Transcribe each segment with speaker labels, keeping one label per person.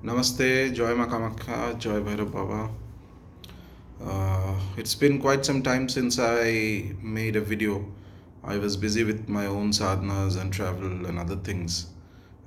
Speaker 1: Namaste, Joy Makamakha, Joy Bhairavaya. It's been quite some time since I made a video. I was busy with my own sadhanas and travel and other things.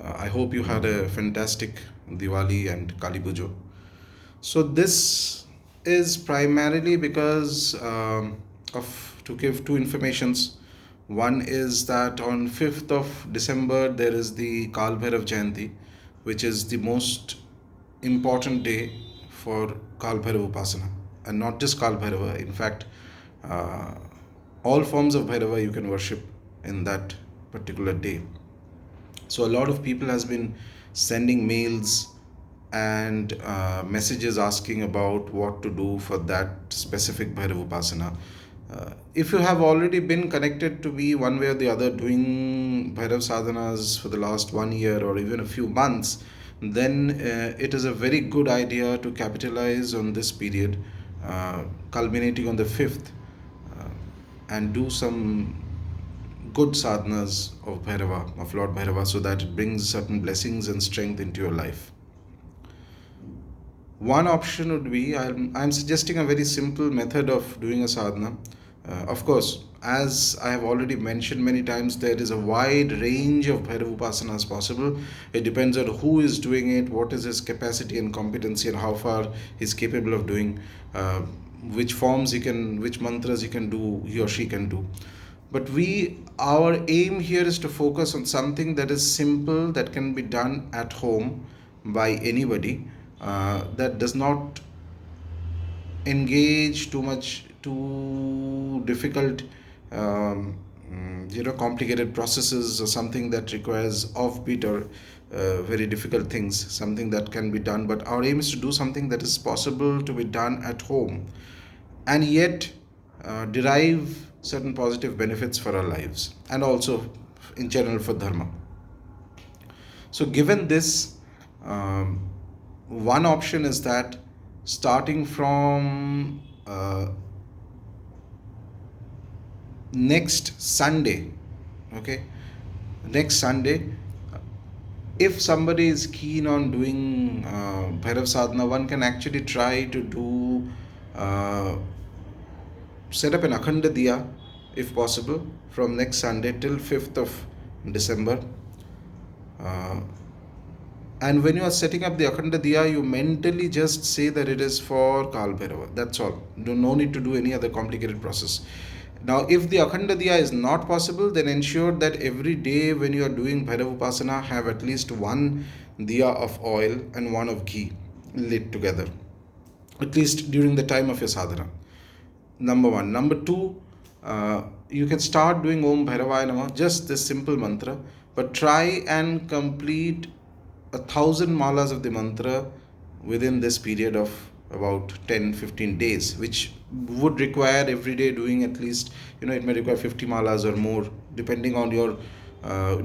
Speaker 1: I hope you had a fantastic Diwali and Kali Pujo. So this is primarily because of to give two informations. One is that on 5th of December there is the Kal Bhairav Jayanti, which is the most important day for Kal Bhairava Upasana, and not just Kal Bhairava. In fact, uh, all forms of Bhairava you can worship in that particular day. So a lot of people has been sending mails and messages asking about what to do for that specific Bhairav Upasana. If you have already been connected to me one way or the other doing Bhairav sadhanas for the last 1 year or even a few months, then it is a very good idea to capitalize on this period, culminating on the 5th, uh, and do some good sadhanas of Bhairava, of Lord Bhairava, so that it brings certain blessings and strength into your life. One option would be I'm suggesting a very simple method of doing a sadhana. Of course, as I have already mentioned many times, there is a wide range of Bhairava Upasanas possible. It depends on who is doing it, what is his capacity and competency, and how far he's capable of doing, which forms he can, which mantras he can do, he or she can do. But our aim here is to focus on something that is simple, that can be done at home by anybody, that does not engage too much, too difficult, complicated processes, or something that requires offbeat or very difficult things, something that can be done. But our aim is to do something that is possible to be done at home, and yet derive certain positive benefits for our lives, and also in general for dharma. So given this, one option is that starting from next Sunday, okay, next Sunday, if somebody is keen on doing Bhairav sadhana, one can actually try to do set up an Akhanda Diya, if possible, from next Sunday till 5th of December. Uh, and when you are setting up the Akhanda Diya, you mentally just say that it is for Kal Bhairava. That's all. No need to do any other complicated process. Now, if the Akhanda Diya is not possible, then ensure that every day when you are doing Bhairav Upasana, have at least one Diya of oil and one of ghee lit together, at least during the time of your sadhana. Number one. Number two, you can start doing Om Bhairavaya Namah, just this simple mantra, but try and complete 1,000 malas of the mantra within this period of about 10-15 days, which would require every day doing at least, it may require 50 malas or more, depending on your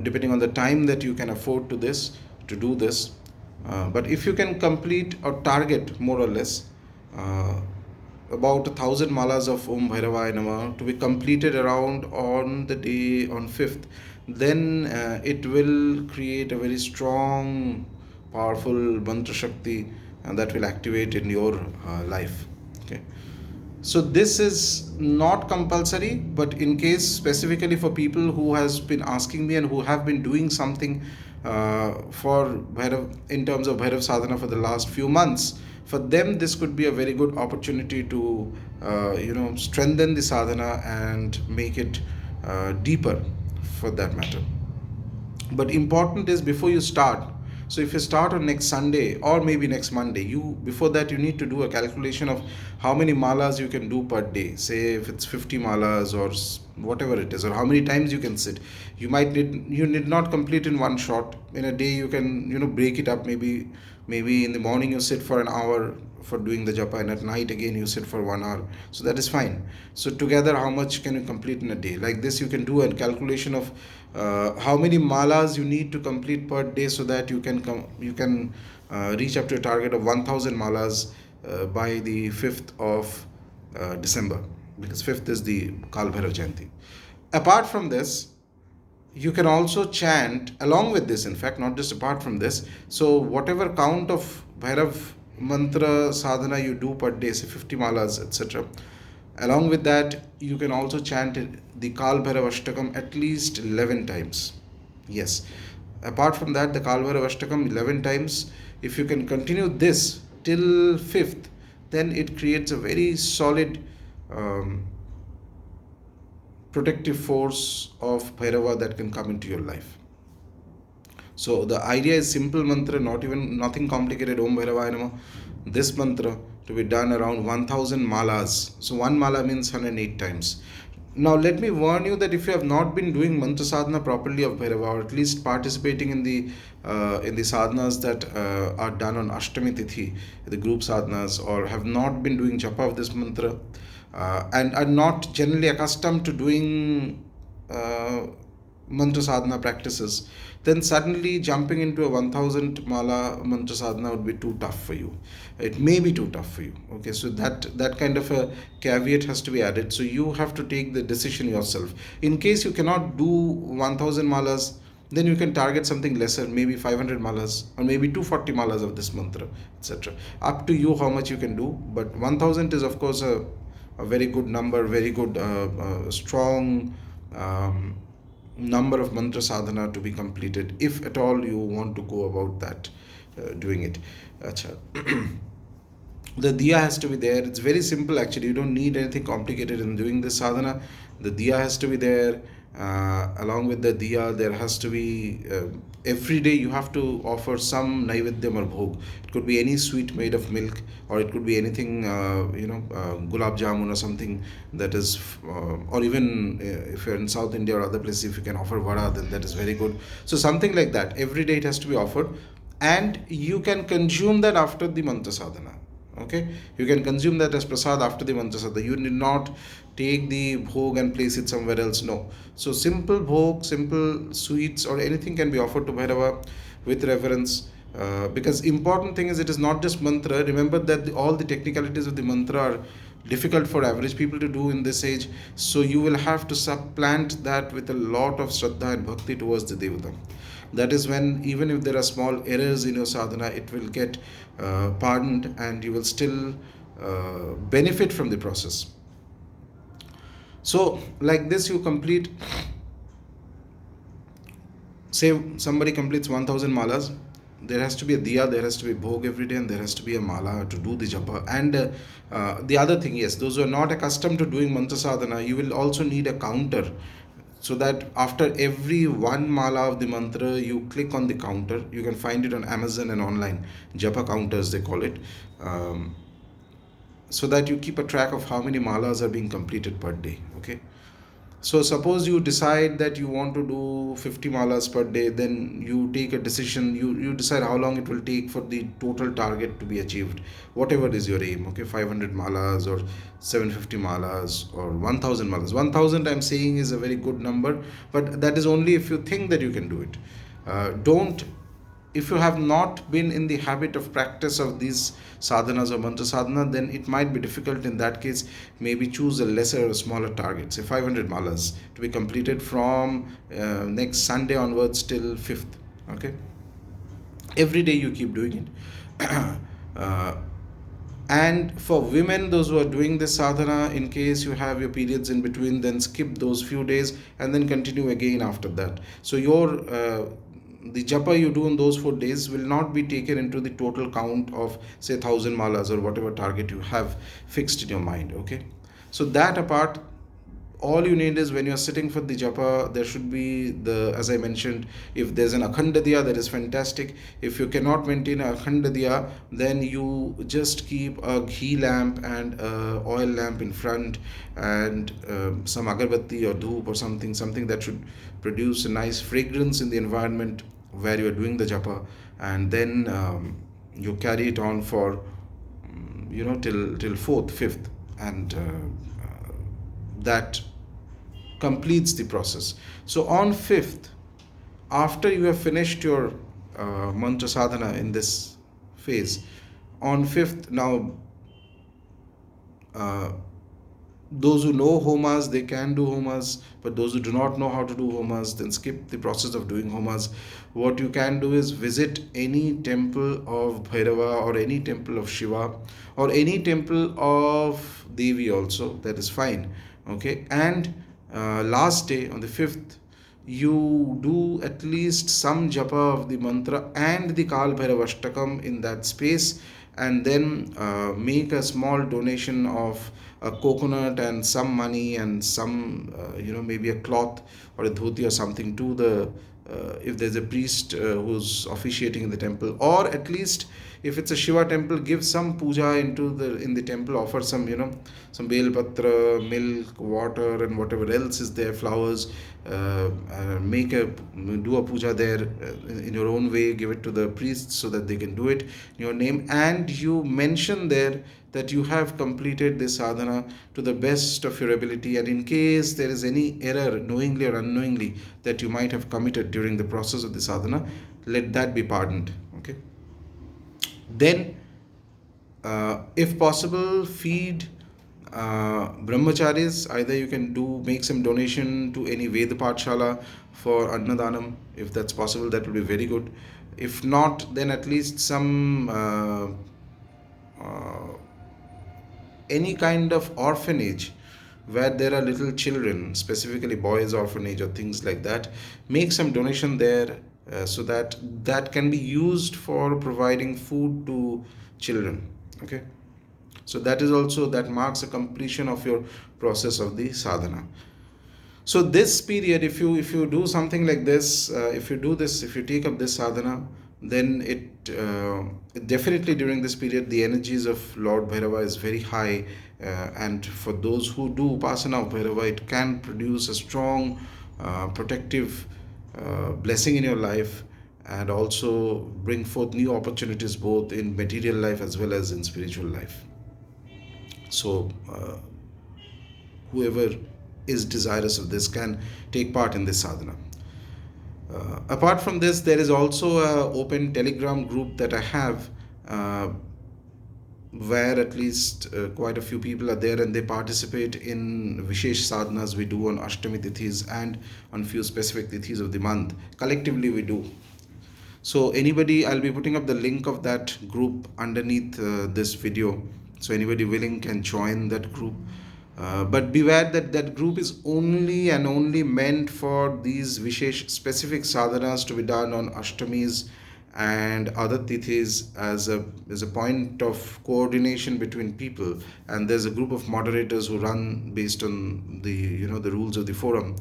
Speaker 1: depending on the time that you can afford to do this. But if you can complete or target more or less about 1,000 malas of Om Bhairavaya Namah to be completed around on the day on 5th, then it will create a very strong, powerful mantra shakti, and that will activate in your life. Okay. So this is not compulsory, but in case specifically for people who has been asking me and who have been doing something for Bhairav, in terms of Bhairav sadhana for the last few months, for them this could be a very good opportunity to strengthen the sadhana and make it deeper, for that matter. But important is, before you start, so if you start on next Sunday or maybe next Monday, before that you need to do a calculation of how many malas you can do per day. Say if it's 50 malas or whatever it is, or how many times you can sit. You need not complete in one shot. In a day you can break it up. Maybe in the morning you sit for an hour for doing the japa, and at night again you sit for 1 hour. So that is fine. So together, how much can you complete in a day? Like this, you can do a calculation of how many malas you need to complete per day, so that you can reach up to a target of 1,000 malas by the 5th of December, because 5th is the Kal Bhairav Jayanti. Apart from this, you can also chant along with this, in fact, not just apart from this. So whatever count of Bhairav mantra sadhana you do per day, say 50 malas, etc. Along with that, you can also chant the Kal Bhairav Ashtakam at least 11 times. Yes. Apart from that, the Kal Bhairav Ashtakam 11 times. If you can continue this till 5th, then it creates a very solid protective force of Bhairava that can come into your life. So the idea is simple mantra, nothing complicated. Om Bhairavaya Namah. This mantra to be done around 1000 malas. So one mala means 108 times. Now let me warn you that if you have not been doing mantra sadhana properly of Bhairava, or at least participating in the sadhanas that are done on Ashtami Tithi, the group sadhanas, or have not been doing japa of this mantra, and are not generally accustomed to doing mantra sadhana practices, then suddenly jumping into a 1000 mala mantra sadhana would be too tough for you. It may be too tough for you. Okay, so that kind of a caveat has to be added. So you have to take the decision yourself. In case you cannot do 1000 malas, then you can target something lesser, maybe 500 malas or maybe 240 malas of this mantra, etc. Up to you how much you can do, but 1000 is of course a very good number, very good strong number of mantra sadhana to be completed, if at all you want to go about that, doing it. Achha. The diya has to be there. It's very simple actually. You don't need anything complicated in doing this sadhana. The diya has to be there. Along with the diya, there has to be every day you have to offer some naivedyam or bhog. It could be any sweet made of milk, or it could be anything, gulab jamun or something that is, or even if you're in South India or other places, if you can offer vada, then that is very good. So something like that. Every day it has to be offered, and you can consume that after the mantra sadhana. Okay, you can consume that as prasad after the mantra sadhana. You need not take the bhog and place it somewhere else. No. So simple bhog, simple sweets or anything can be offered to Bhairava with reverence. Because important thing is, it is not just mantra. Remember that all the technicalities of the mantra are difficult for average people to do in this age. So you will have to supplant that with a lot of shraddha and bhakti towards the devata. That is when, even if there are small errors in your sadhana, it will get pardoned and you will still benefit from the process. So like this you complete, say somebody completes 1000 malas, there has to be a diya, there has to be bhog every day, and there has to be a mala to do the japa. And the other thing, yes, those who are not accustomed to doing mantra sadhana, you will also need a counter, so that after every one mala of the mantra you click on the counter. You can find it on Amazon and online, japa counters they call it, so that you keep a track of how many malas are being completed per day. Okay, so suppose you decide that you want to do 50 malas per day, then you take a decision, you decide how long it will take for the total target to be achieved, whatever is your aim. Okay, 500 malas or 750 malas or 1000 malas. 1000 I'm saying is a very good number, but that is only if you think that you can do it. Don't If you have not been in the habit of practice of these sadhanas or mantra sadhana, then it might be difficult. In that case, maybe choose a lesser or smaller target, say 500 malas to be completed from next Sunday onwards till 5th. Okay, every day you keep doing it. And for women, those who are doing this sadhana, in case you have your periods in between, then skip those few days and then continue again after that. So the japa you do in those 4 days will not be taken into the total count of, say, 1000 malas or whatever target you have fixed in your mind. Okay, so that apart, all you need is, when you are sitting for the japa, there should be as I mentioned, if there's an akhanda diya, that is fantastic. If you cannot maintain a akhanda diya, then you just keep a ghee lamp and a oil lamp in front, and some agarbatti or dhoop or something that should produce a nice fragrance in the environment where you are doing the japa, and then you carry it on for till 4th, 5th, and that completes the process. So on 5th, after you have finished your mantra sadhana in this phase, on 5th, now Those who know homas, they can do homas, but those who do not know how to do homas, then skip the process of doing homas. What you can do is visit any temple of Bhairava or any temple of Shiva or any temple of Devi also, that is fine. Okay, and last day on the 5th, you do at least some japa of the mantra and the Kal Bhairavashtakam in that space, and then make a small donation of a coconut and some money and some maybe a cloth or a dhoti or something to the if there's a priest who's officiating in the temple, or at least if it's a Shiva temple, give some puja in the temple, offer some some bel patra, milk, water, and whatever else is there, flowers. Do a puja there in your own way, give it to the priests so that they can do it in your name, and you mention there that you have completed this sadhana to the best of your ability, and in case there is any error, knowingly or unknowingly, that you might have committed during the process of the sadhana, let that be pardoned. Okay, then if possible, feed brahmacharis. Either you can make some donation to any Veda Pathshala for Annadanam. If that's possible, that would be very good. If not, then at least some any kind of orphanage where there are little children, specifically boys orphanage or things like that, make some donation there, so that that can be used for providing food to children. Okay, so that is also, that marks a completion of your process of the sadhana. So this period, if you do something like this, if you take up this sadhana, then definitely during this period the energies of Lord Bhairava is very high, and for those who do upasana of Bhairava, it can produce a strong protective blessing in your life, and also bring forth new opportunities both in material life as well as in spiritual life. So whoever is desirous of this can take part in this sadhana. Apart from this, there is also a open Telegram group that I have, where at least quite a few people are there, and they participate in Vishesh sadhanas we do on Ashtami Tithis and on few specific Tithis of the month. Collectively we do. So anybody, I'll be putting up the link of that group underneath this video. So anybody willing can join that group. But beware that that group is only and only meant for these Vishesh specific sadhanas to be done on Ashtamis and other tithis, as a point of coordination between people. And there's a group of moderators who run based on the rules of the forum.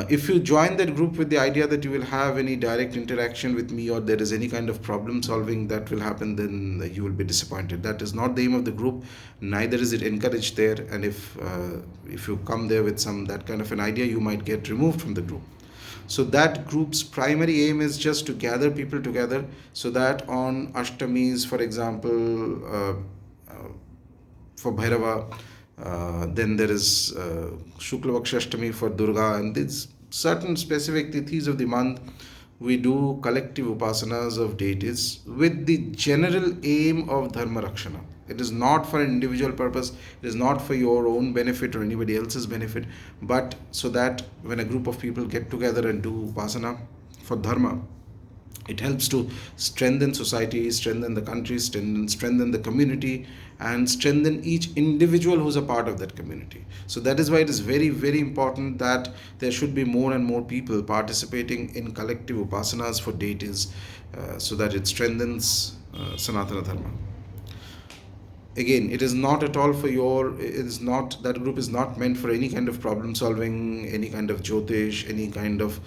Speaker 1: If you join that group with the idea that you will have any direct interaction with me, or there is any kind of problem solving that will happen, then you will be disappointed. That is not the aim of the group, neither is it encouraged there. And if you come there with that kind of an idea, you might get removed from the group. So that group's primary aim is just to gather people together, so that on Ashtamis, for example, for Bhairava, then there is Shukla Vaksha for Durga, and these certain specific tithis of the month, we do collective upasanas of deities with the general aim of Dharma Rakshana. It is not for an individual purpose, it is not for your own benefit or anybody else's benefit, but so that when a group of people get together and do upasana for Dharma, it helps to strengthen society, strengthen the country, strengthen the community, and strengthen each individual who's a part of that community. So that is why it is very, very important that there should be more and more people participating in collective upasanas for deities, so that it strengthens Sanatana Dharma. Again, it is not at all that group is not meant for any kind of problem solving, any kind of jyotish, any kind of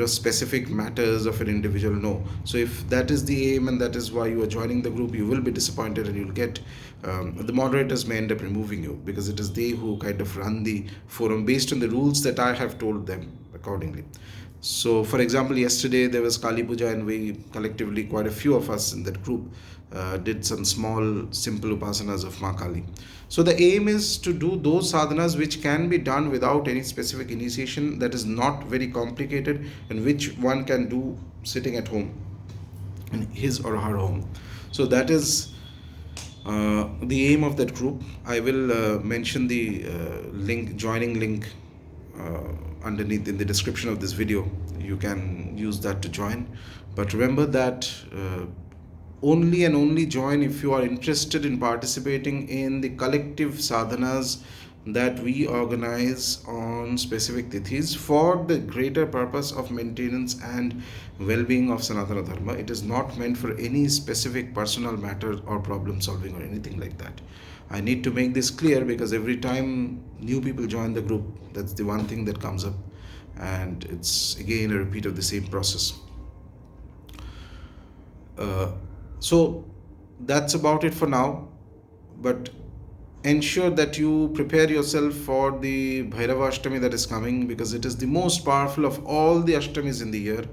Speaker 1: specific matters of an individual. No. So if that is the aim and that is why you are joining the group, you will be disappointed, and you'll get the moderators may end up removing you, because it is they who kind of run the forum based on the rules that I have told them accordingly. So for example, yesterday there was Kali Puja, and we collectively, quite a few of us in that group, did some small simple upasanas of Ma Kali. So the aim is to do those sadhanas which can be done without any specific initiation, that is not very complicated, and which one can do sitting at home, in his or her home. So that is The aim of that group, I will mention the joining link underneath in the description of this video. You can use that to join. But remember that only and only join if you are interested in participating in the collective sadhanas that we organize on specific tithis for the greater purpose of maintenance and well-being of Sanatana Dharma. It is not meant for any specific personal matter or problem solving or anything like that. I need to make this clear because every time new people join the group, that's the one thing that comes up, and it's again a repeat of the same process. So that's about it for now, but ensure that you prepare yourself for the Bhairava Ashtami that is coming, because it is the most powerful of all the Ashtamis in the year.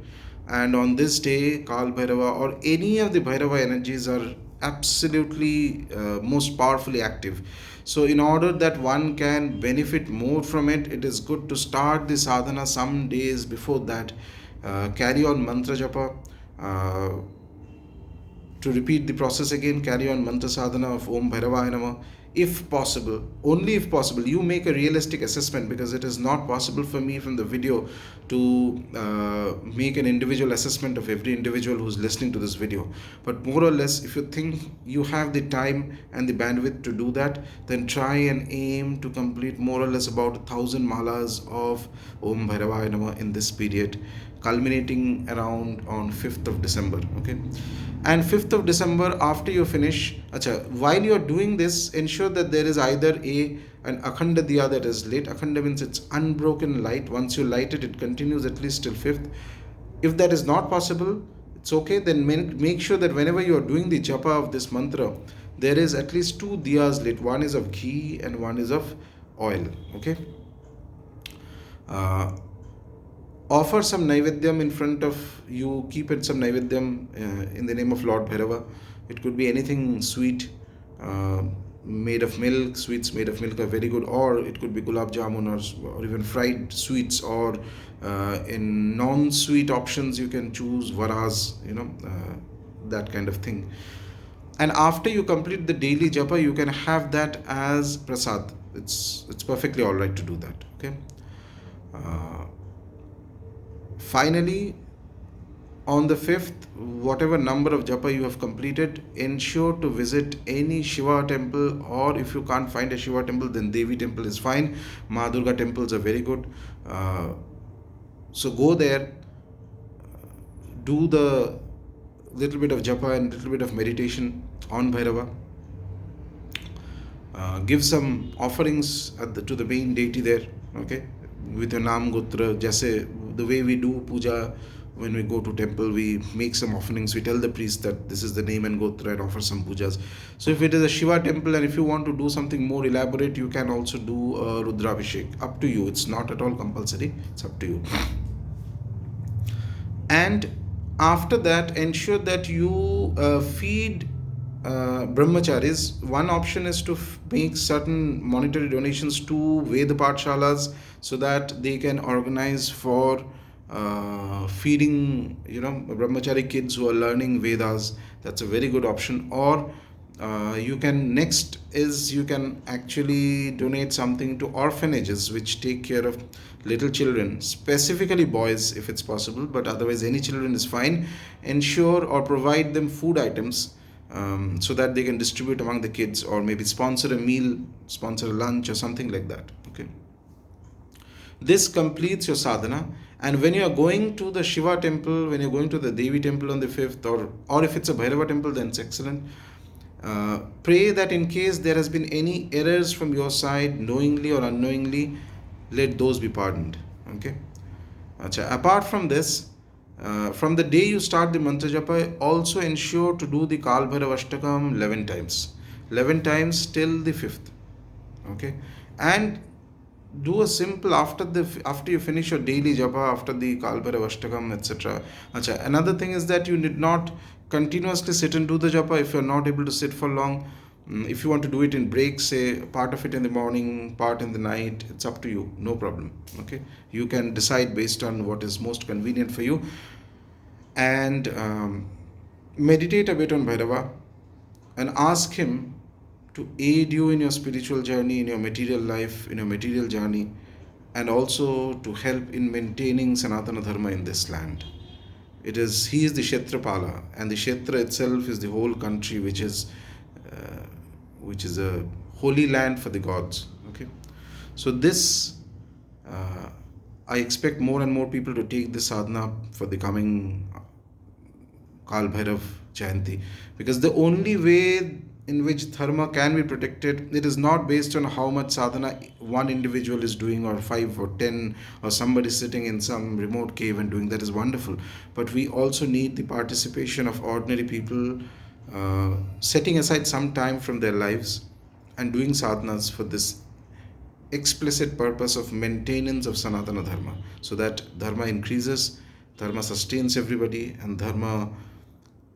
Speaker 1: And on this day, Kal Bhairava or any of the Bhairava energies are absolutely most powerfully active. So in order that one can benefit more from it, it is good to start the sadhana some days before that. Carry on mantra japa. To repeat the process again, carry on mantra sadhana of Om Bhairavaya Namah. If possible, only if possible, you make a realistic assessment, because it is not possible for me from the video to make an individual assessment of every individual who's listening to this video. But more or less, if you think you have the time and the bandwidth to do that, then try and aim to complete more or less about 1,000 malas of Om Bhairavaya Namah in this period, culminating around on 5th of December. Okay, and 5th of December, after you finish, while you are doing this, ensure that there is either an akhanda diya that is lit. Akhanda means it's unbroken light. Once you light it, it continues at least till 5th. If that is not possible, it's okay. Then make sure that whenever you are doing the japa of this mantra, there is at least 2 diyas lit. One is of ghee and one is of oil. Okay. Offer some naivedyam in front of you. Keep it some naivedyam in the name of Lord Bhairava. It could be anything sweet, made of milk. Sweets made of milk are very good, or it could be gulab jamun, or even fried sweets, or in non-sweet options you can choose varas, that kind of thing. And after you complete the daily japa, you can have that as prasad. It's perfectly all right to do that. Okay. Finally, on the 5th, whatever number of japa you have completed, ensure to visit any Shiva temple, or if you can't find a Shiva temple, then Devi temple is fine. Ma Durga temples are very good. So go there, do the little bit of japa and little bit of meditation on Bhairava. Give some offerings to the main deity there. Okay, with your Nam Gotra, jaise the way we do puja. When we go to temple, we make some offerings. We tell the priest that this is the name and gotra, and offer some pujas. So if it is a Shiva temple, and if you want to do something more elaborate, you can also do a Rudrabhishek. Up to you. It's not at all compulsory. It's up to you. And after that, ensure that you feed brahmacharis. One option is to make certain monetary donations to Veda Pathshalas, so that they can organize for feeding brahmachari kids who are learning Vedas. That's a very good option. Or you can actually donate something to orphanages which take care of little children, specifically boys if it's possible, but otherwise any children is fine. Ensure or provide them food items, so that they can distribute among the kids, or maybe sponsor a meal, sponsor a lunch or something like that. Okay. This completes your sadhana. And when you are going to the Shiva temple, when you're going to the Devi temple on the 5th, or if it's a Bhairava temple, then it's excellent. Pray that in case there has been any errors from your side, knowingly or unknowingly, let those be pardoned. Okay. Apart from this, from the day you start the mantra japa, also ensure to do the Kal Bhairava Ashtakam 11 times. 11 times till the 5th. Okay. And do a simple, after you finish your daily japa, after the Kal Bhairava Ashtakam, etc. Another thing is that you need not continuously sit and do the japa if you're not able to sit for long. If you want to do it in breaks, say part of it in the morning, part in the night, it's up to you, no problem. Okay, you can decide based on what is most convenient for you. And meditate a bit on Bhairava and ask him to aid you in your spiritual journey, in your material life, in your material journey, and also to help in maintaining Sanatana Dharma in this land. He is the Kshetrapala, and the Kshetra itself is the whole country, which is a holy land for the gods. Okay, so this I expect more and more people to take this sadhana for the coming Kal Bhairav Jayanti, because the only way in which dharma can be protected, it is not based on how much sadhana one individual is doing, or 5 or 10, or somebody sitting in some remote cave and doing. That is wonderful, but we also need the participation of ordinary people, setting aside some time from their lives and doing sadhanas for this explicit purpose of maintenance of Sanatana Dharma, so that Dharma increases, Dharma sustains everybody, and Dharma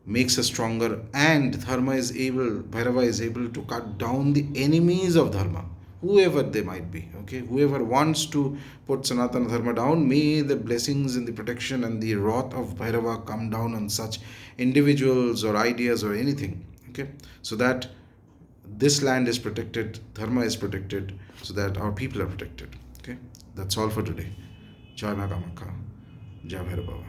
Speaker 1: makes us stronger, and Bhairava is able to cut down the enemies of Dharma, whoever they might be. Okay, whoever wants to put Sanatana Dharma down, may the blessings and the protection and the wrath of Bhairava come down on such individuals or ideas or anything. Okay, so that this land is protected, Dharma is protected, so that our people are protected. Okay, that's all for today. Jai Nagamaka, Jai Bhairavaya.